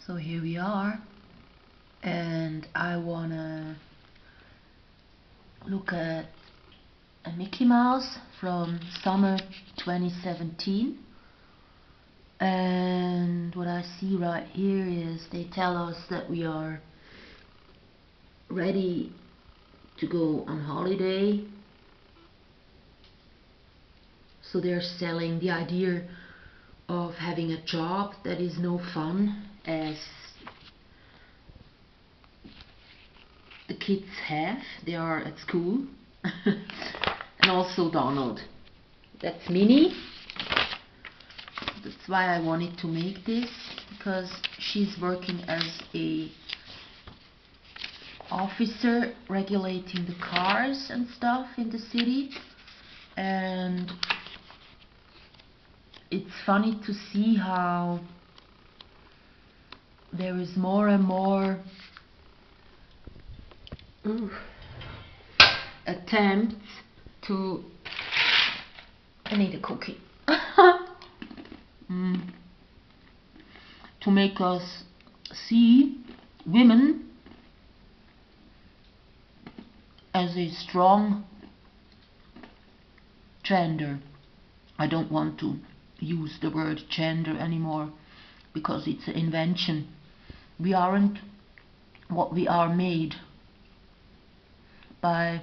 So here we are, and I wanna look at a Mickey Mouse from summer 2017. And what I see right here is they tell us that we are ready to go on holiday. So they're selling the idea of having a job that is no fun as the kids have. They are at school. And also Donald. That's Minnie. That's why I wanted to make this, because she's working as a officer regulating the cars and stuff in the city, and it's funny to see how there is more and more attempts to... I need a cookie. To make us see women as a strong gender. I don't want to use the word gender anymore because it's an invention. We aren't what we are made by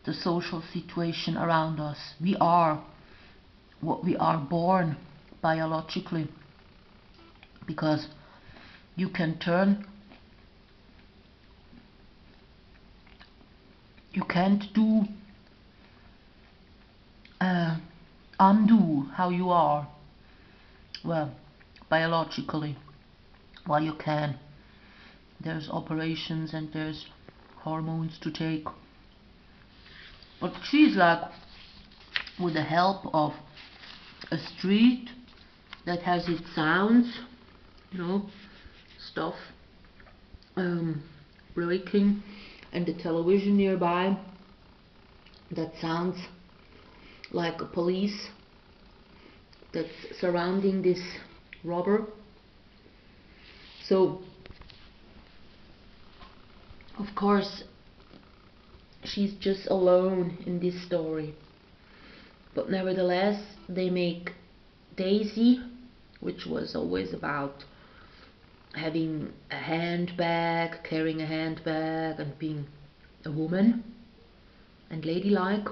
the social situation around us. We are what we are born biologically, because you can turn, you can't do undo how you are, well, biologically. Well, you can. There's operations and there's hormones to take, but she's like, with the help of a street that has its sounds, you know, stuff breaking, and the television nearby that sounds like a police that's surrounding this robber. So of course she's just alone in this story, but nevertheless they make Daisy, which was always about having a handbag, carrying a handbag and being a woman and ladylike.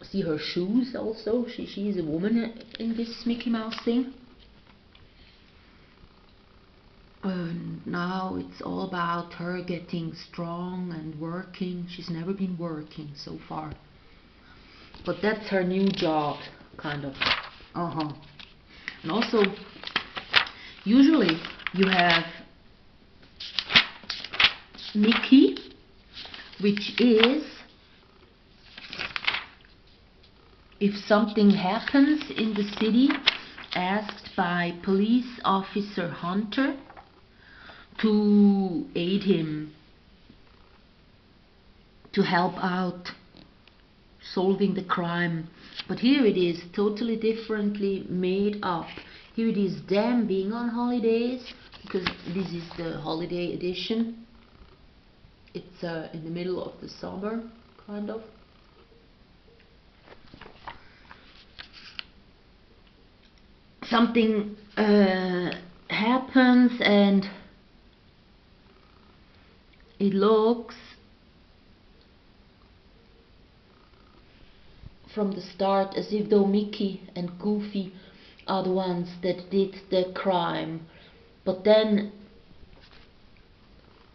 See her shoes also, she is a woman in this Mickey Mouse thing. And now it's all about her getting strong and working. She's never been working so far, but that's her new job, kind of. And also, usually you have Mickey, which is if something happens in the city, asked by police officer Hunter to aid him, to help out solving the crime. But here it is totally differently made up. Here it is them being on holidays, because this is the holiday edition. It's in the middle of the summer, kind of. Something happens and it looks from the start as if though Mickey and Goofy are the ones that did the crime. But then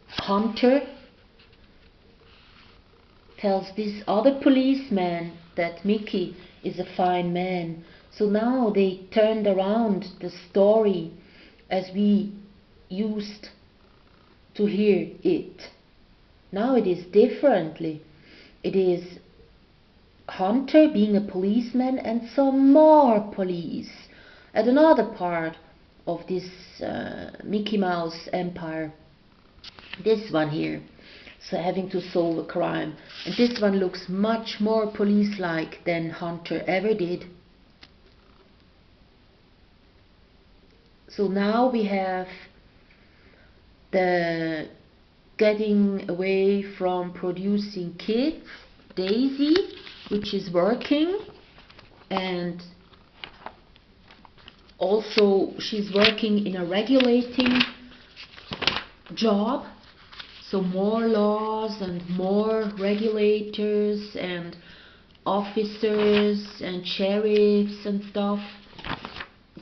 Hunter tells this other policeman that Mickey is a fine man. So now they turned around the story as we used to hear it. Now it is differently. It is Hunter being a policeman and some more police at another part of this Mickey Mouse empire. This one here, so having to solve a crime, and this one looks much more police-like than Hunter ever did. So now we have the getting away from producing kids, Daisy, which is working, and also she's working in a regulating job, so more laws and more regulators and officers and sheriffs and stuff.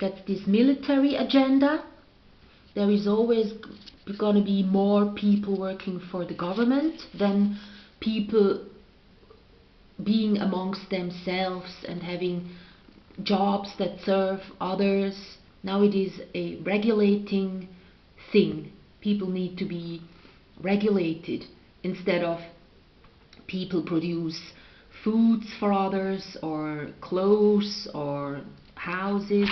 That's this military agenda. There is always gonna be more people working for the government than people being amongst themselves and having jobs that serve others. Now it is a regulating thing. People need to be regulated instead of people produce foods for others or clothes or houses.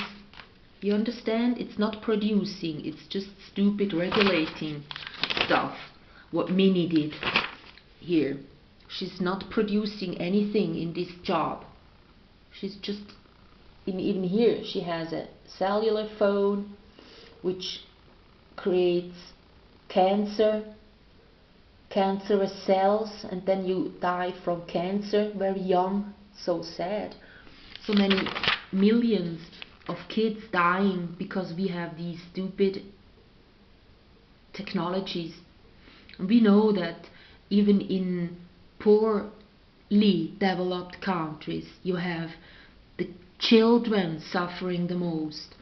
You understand? It's not producing, it's just stupid regulating stuff. What Minnie did here. She's not producing anything in this job. She's just, even here, she has a cellular phone which creates cancerous cells, and then you die from cancer very young. So sad. So many millions of kids dying because we have these stupid technologies. And we know that even in poorly developed countries you have the children suffering the most.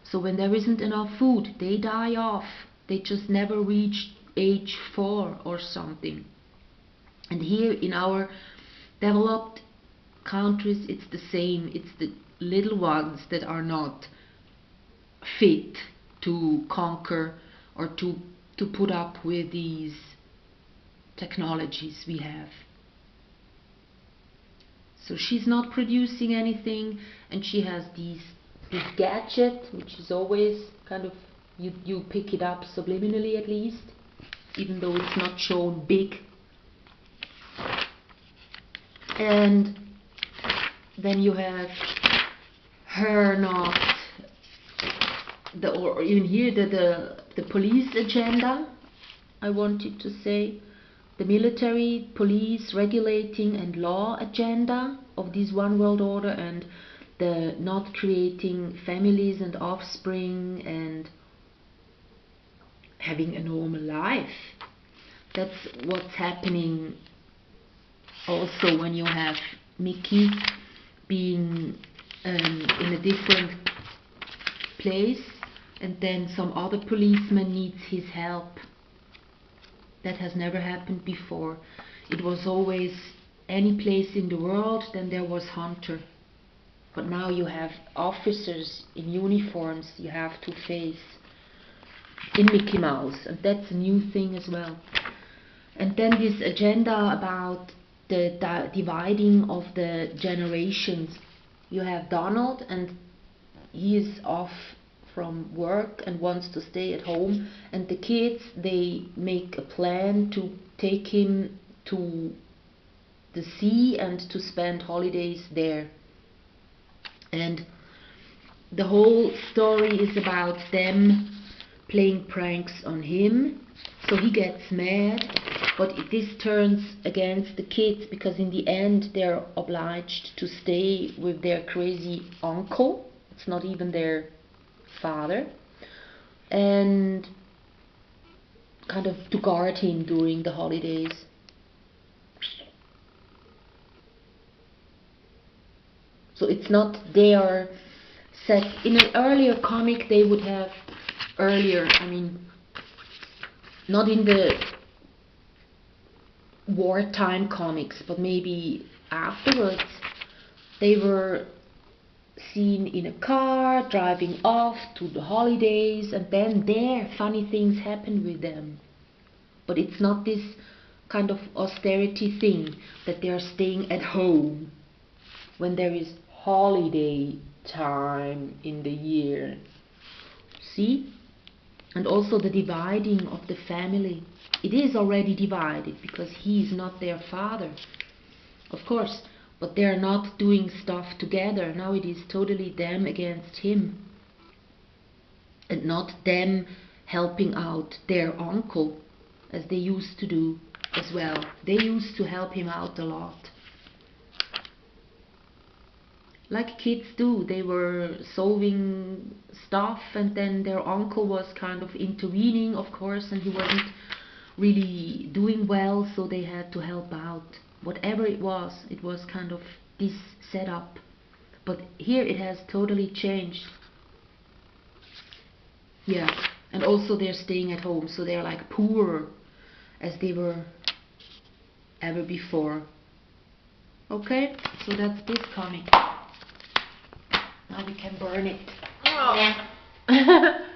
So when there isn't enough food, they die off. They just never reach age 4 or something. And here in our developed countries it's the same. It's the little ones that are not fit to conquer or to put up with these technologies we have. So she's not producing anything, and she has this gadget which is always kind of, you pick it up subliminally at least, even though it's not shown big. And then you have her not or even here the police agenda, I wanted to say, the military, police, regulating and law agenda of this one world order, and the not creating families and offspring and having a normal life. That's what's happening also when you have Micky being in a different place, and then some other policeman needs his help. That has never happened before. It was always any place in the world, then there was Hunter. But now you have officers in uniforms you have to face in Mickey Mouse, and that's a new thing as well. And then this agenda about the dividing of the generations. You have Donald, and he is off from work and wants to stay at home, and the kids, they make a plan to take him to the sea and to spend holidays there. And the whole story is about them playing pranks on him, so he gets mad, but this turns against the kids because in the end they're obliged to stay with their crazy uncle. It's not even their father, and kind of to guard him during the holidays. So it's not, they are set in an earlier comic. They would have earlier, I mean, not in the wartime comics, but maybe afterwards, they were seen in a car driving off to the holidays, and then there funny things happen with them. But it's not this kind of austerity thing that they are staying at home when there is holiday time in the year. See? And also the dividing of the family. It is already divided because he is not their father, of course, but they are not doing stuff together. Now it is totally them against him, and not them helping out their uncle, as they used to do as well. They used to help him out a lot. Like kids do, they were solving stuff, and then their uncle was kind of intervening, of course, and he wasn't really doing well, so they had to help out. Whatever it was kind of this setup. But here it has totally changed. Yeah, and also they're staying at home, so they're like poorer as they were ever before. Okay, so that's this comic. Now we can burn it. Oh.